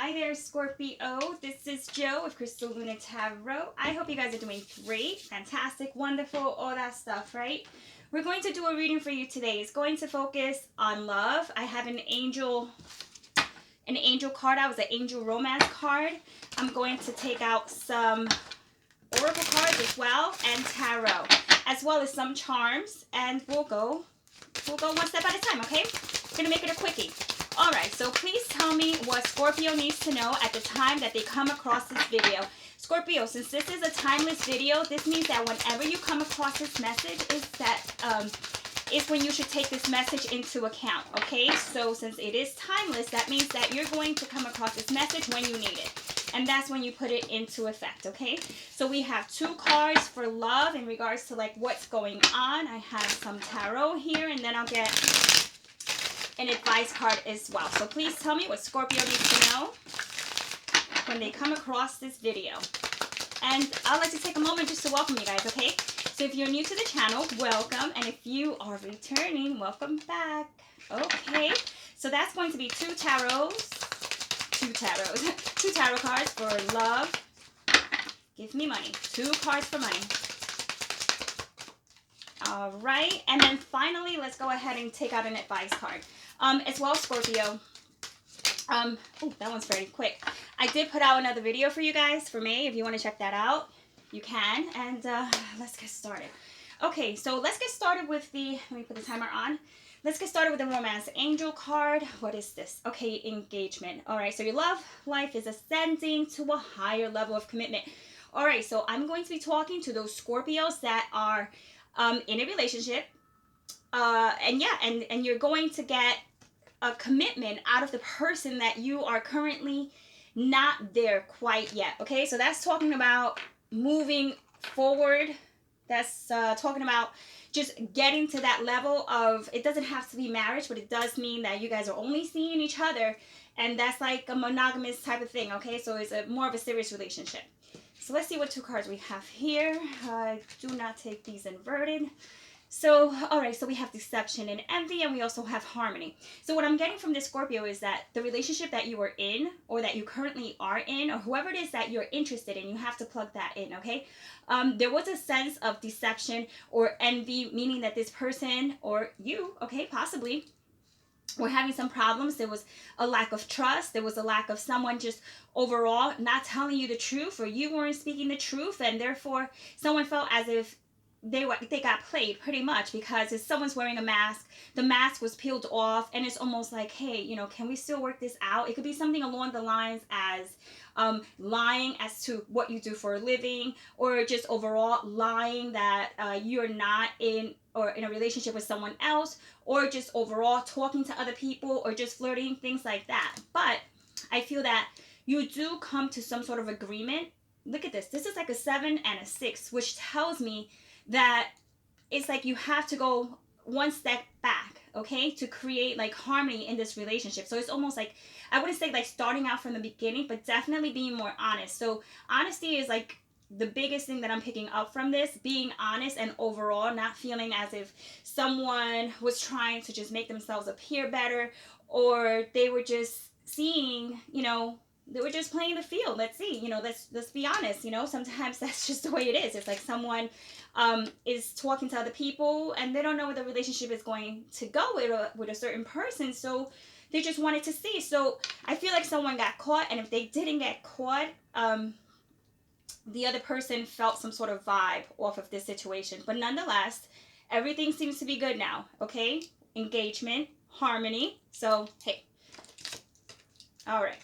Hi there, Scorpio. This is Joe with Crystal Luna Tarot. I hope you guys are doing great, fantastic, wonderful, all that stuff, right? We're going to do a reading for you today. It's going to focus on love. I have an angel card out. It was an angel romance card. I'm going to take out some oracle cards as well and tarot, as well as some charms, and we'll go one step at a time, okay? We're gonna make it a quickie. All right, so please tell me what Scorpio needs to know at the time that they come across this video. Scorpio, since this is a timeless video, this means that whenever you come across this message is when you should take this message into account, okay? So since it is timeless, that means that you're going to come across this message when you need it. And that's when you put it into effect, okay? So we have 2 cards for love in regards to like what's going on. I have some tarot here, and then I'll get an advice card as well. So please tell me what Scorpio needs to know when they come across this video. And I'd like to take a moment just to welcome you guys, okay? So if you're new to the channel, welcome. And if you are returning, welcome back. Okay, so that's going to be 2 tarot cards for love. Give me money. 2 cards for money. All right, and then finally, let's go ahead and take out an advice card. As well, Scorpio. Oh, that one's very quick. I did put out another video for you guys for May. If you want to check that out, you can. And let's get started. Okay, so let's get started with the, let me put the timer on. Let's get started with the romance angel card. What is this? Okay, engagement. All right, so your love life is ascending to a higher level of commitment. All right, so I'm going to be talking to those Scorpios that are in a relationship. And you're going to get a commitment out of the person that you are currently not there quite yet. Okay, so that's talking about moving forward. That's talking about just getting to that level of, it doesn't have to be marriage, but it does mean that you guys are only seeing each other, and that's like a monogamous type of thing. Okay, so it's more of a serious relationship. So let's see what 2 cards we have here. Do not take these inverted. So, all right, so we have deception and envy, and we also have harmony. So what I'm getting from this Scorpio is that the relationship that you are in, or that you currently are in, or whoever it is that you're interested in, you have to plug that in, okay? There was a sense of deception or envy, meaning that this person, or you, okay, possibly, were having some problems. There was a lack of trust. There was a lack of someone just overall not telling you the truth, or you weren't speaking the truth, and therefore someone felt as if they got played pretty much, because if someone's wearing a mask, the mask was peeled off, and it's almost like, hey, you know, can we still work this out? It could be something along the lines as lying as to what you do for a living, or just overall lying that you're not in a relationship with someone else, or just overall talking to other people, or just flirting, things like that. But I feel that you do come to some sort of agreement. Look at this. This is like a 7 and a 6, which tells me that it's like you have to go one step back, okay, to create like harmony in this relationship. So it's almost like, I wouldn't say like starting out from the beginning, but definitely being more honest. So honesty is like the biggest thing that I'm picking up from this, being honest, and overall not feeling as if someone was trying to just make themselves appear better, or they were just seeing, you know, they were just playing the field. Let's see, you know, let's be honest, you know, sometimes that's just the way it is. It's like someone is talking to other people, and they don't know where the relationship is going to go with a certain person, so they just wanted to see. So I feel like someone got caught, and if they didn't get caught, the other person felt some sort of vibe off of this situation. But nonetheless, everything seems to be good now, okay? Engagement, harmony. So, hey. All right.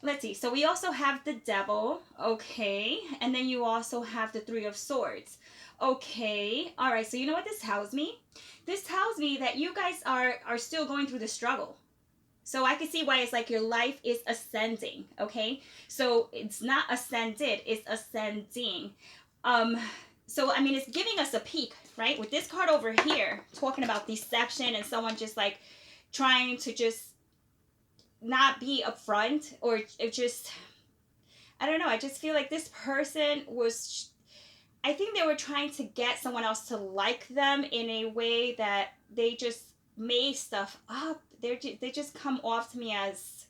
Let's see. So we also have the Devil, okay? And then you also have the 3 of Swords. Okay. All right. So you know what this tells me? This tells me that you guys are still going through the struggle. So I can see why it's like your life is ascending, okay? So it's not ascended, it's ascending. So, I mean, it's giving us a peek, right? With this card over here, talking about deception and someone just like trying to just not be upfront, or it just, I don't know. I just feel like this person was, I think they were trying to get someone else to like them in a way that they just made stuff up. They just come off to me as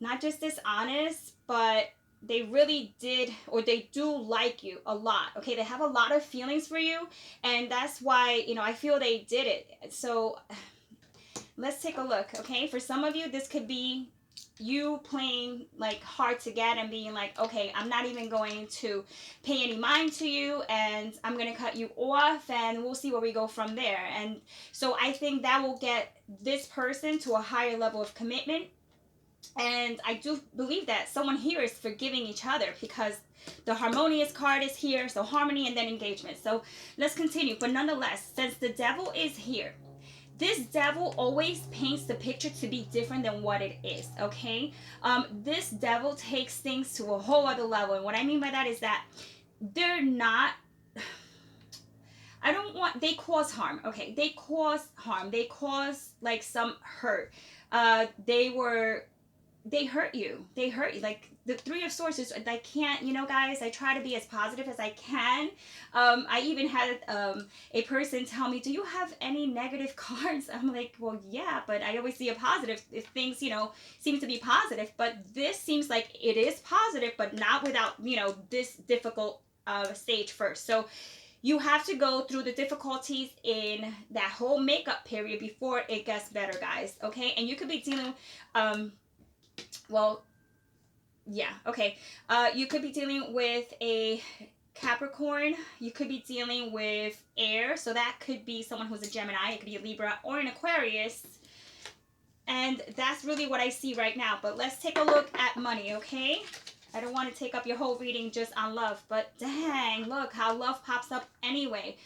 not just dishonest, but they really did, or they do like you a lot. Okay, they have a lot of feelings for you, and that's why, you know, I feel they did it. So let's take a look. Okay, for some of you, this could be you playing like hard to get and being like, okay, I'm not even going to pay any mind to you, and I'm going to cut you off, and we'll see where we go from there. And so I think that will get this person to a higher level of commitment. And I do believe that someone here is forgiving each other, because the harmonious card is here. So harmony and then engagement. So let's continue. But nonetheless, since the devil is here, this devil always paints the picture to be different than what it is. Okay, this devil takes things to a whole other level. And what I mean by that is that they're not, I don't want, they cause harm. Okay, they cause harm, they cause like some hurt. They hurt you. They hurt you. Like the Three of Swords is, I can't, you know, guys, I try to be as positive as I can. I even had a person tell me, do you have any negative cards? I'm like, well, yeah, but I always see a positive if things, you know, seem to be positive. But this seems like it is positive, but not without, you know, this difficult stage first. So you have to go through the difficulties in that whole makeup period before it gets better, guys. Okay, and you could be dealing well, yeah, okay. You could be dealing with a Capricorn. You could be dealing with air. So that could be someone who's a Gemini. It could be a Libra or an Aquarius. And that's really what I see right now. But let's take a look at money, okay? I don't want to take up your whole reading just on love. But dang, look how love pops up anyway.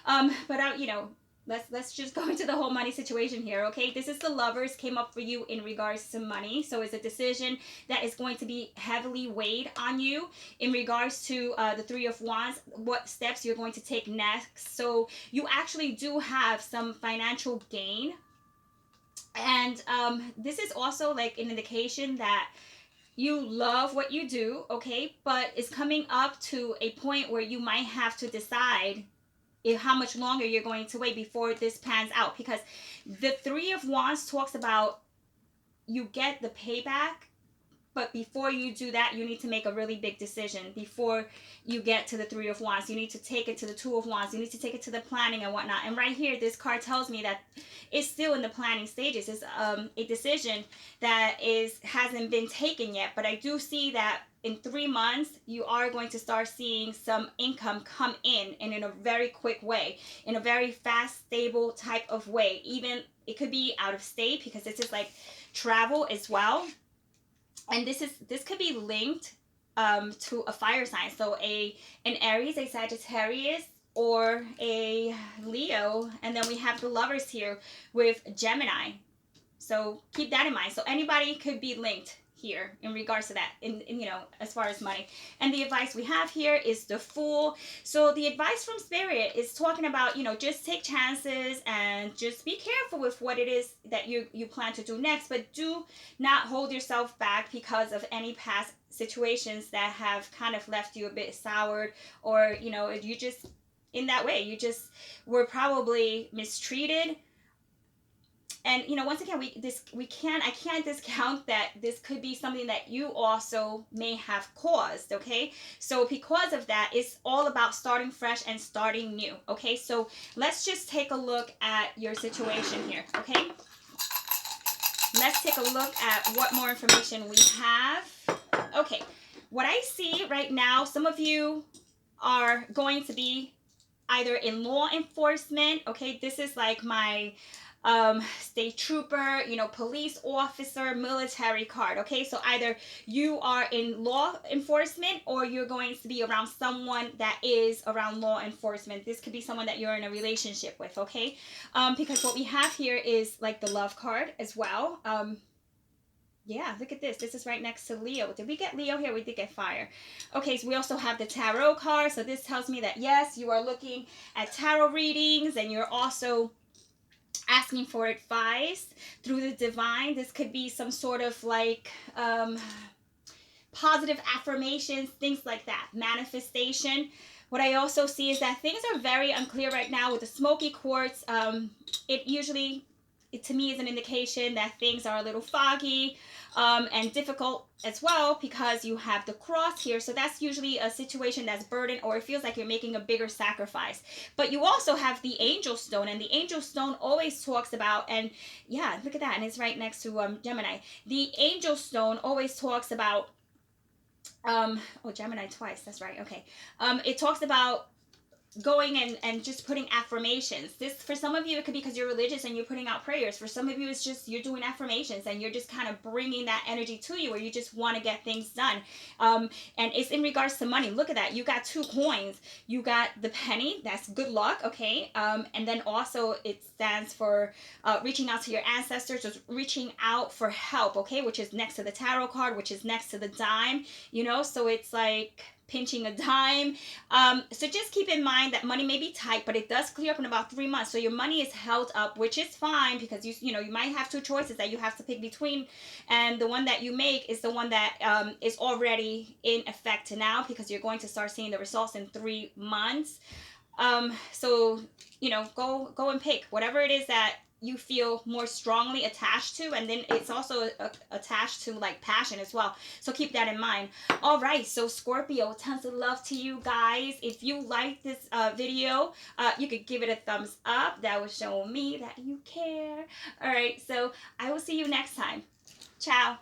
You know, let's just go into the whole money situation here. Okay, this is the Lovers came up for you in regards to money. So it's a decision that is going to be heavily weighed on you in regards to the Three of Wands, what steps you're going to take next. So you actually do have some financial gain, and this is also like an indication that you love what you do. Okay, but it's coming up to a point where you might have to decide how much longer you're going to wait before this pans out, because the Three of Wands talks about you get the payback, but before you do that, you need to make a really big decision. Before you get to the Three of Wands, you need to take it to the Two of Wands. You need to take it to the planning and whatnot. And right here, this card tells me that it's still in the planning stages. It's a decision that hasn't been taken yet. But I do see that in 3 months, you are going to start seeing some income come in, and in a very quick way, in a very fast, stable type of way. Even it could be out of state, because this is like travel as well. And this could be linked to a fire sign. So an Aries, a Sagittarius, or a Leo. And then we have the Lovers here with Gemini. So keep that in mind. So anybody could be linked here in regards to that, in you know, as far as money. And the advice we have here is the Fool. So the advice from Spirit is talking about, you know, just take chances and just be careful with what it is that you plan to do next, but do not hold yourself back because of any past situations that have kind of left you a bit soured, or you know, you just, in that way, you just were probably mistreated. And you know, once again, I can't discount that this could be something that you also may have caused. Okay, so because of that, it's all about starting fresh and starting new. Okay, so let's just take a look at your situation here. Okay, let's take a look at what more information we have. Okay, what I see right now, some of you are going to be either in law enforcement. Okay, this is like my state trooper, you know, police officer, military card. Okay, so either you are in law enforcement, or you're going to be around someone that is around law enforcement. This could be someone that you're in a relationship with. Okay, because what we have here is like the Love card as well. Yeah, look at this. This is right next to Leo. Did we get Leo here? We did get Fire. Okay, so we also have the Tarot card. So this tells me that, yes, you are looking at tarot readings, and you're also asking for advice through the divine. This could be some sort of like positive affirmations, things like that, manifestation. What I also see is that things are very unclear right now with the smoky quartz. It usually it to me is an indication that things are a little foggy and difficult as well, because you have the cross here. So that's usually a situation that's burdened, or it feels like you're making a bigger sacrifice. But you also have the angel stone, and the angel stone always talks about, and yeah, look at that, and it's right next to Gemini. The angel stone always talks about oh, Gemini twice, that's right, okay. It talks about going and just putting affirmations. This, for some of you, it could be because you're religious and you're putting out prayers. For some of you, it's just you're doing affirmations and you're just kind of bringing that energy to you, where you just want to get things done. And it's in regards to money. Look at that, you got 2 coins. You got the penny, that's good luck, okay. And then also it stands for reaching out to your ancestors, just reaching out for help, okay, which is next to the tarot card, which is next to the dime, you know. So it's like pinching a dime. So just keep in mind that money may be tight, but it does clear up in about 3 months. So your money is held up, which is fine, because you know, you might have 2 choices that you have to pick between, and the one that you make is the one that is already in effect now, because you're going to start seeing the results in 3 months. So you know, go and pick whatever it is that you feel more strongly attached to, and then it's also attached to like passion as well, so keep that in mind. All right, so Scorpio, tons of love to you guys. If you like this video, you could give it a thumbs up. That would show me that you care. All right, so I will see you next time. Ciao.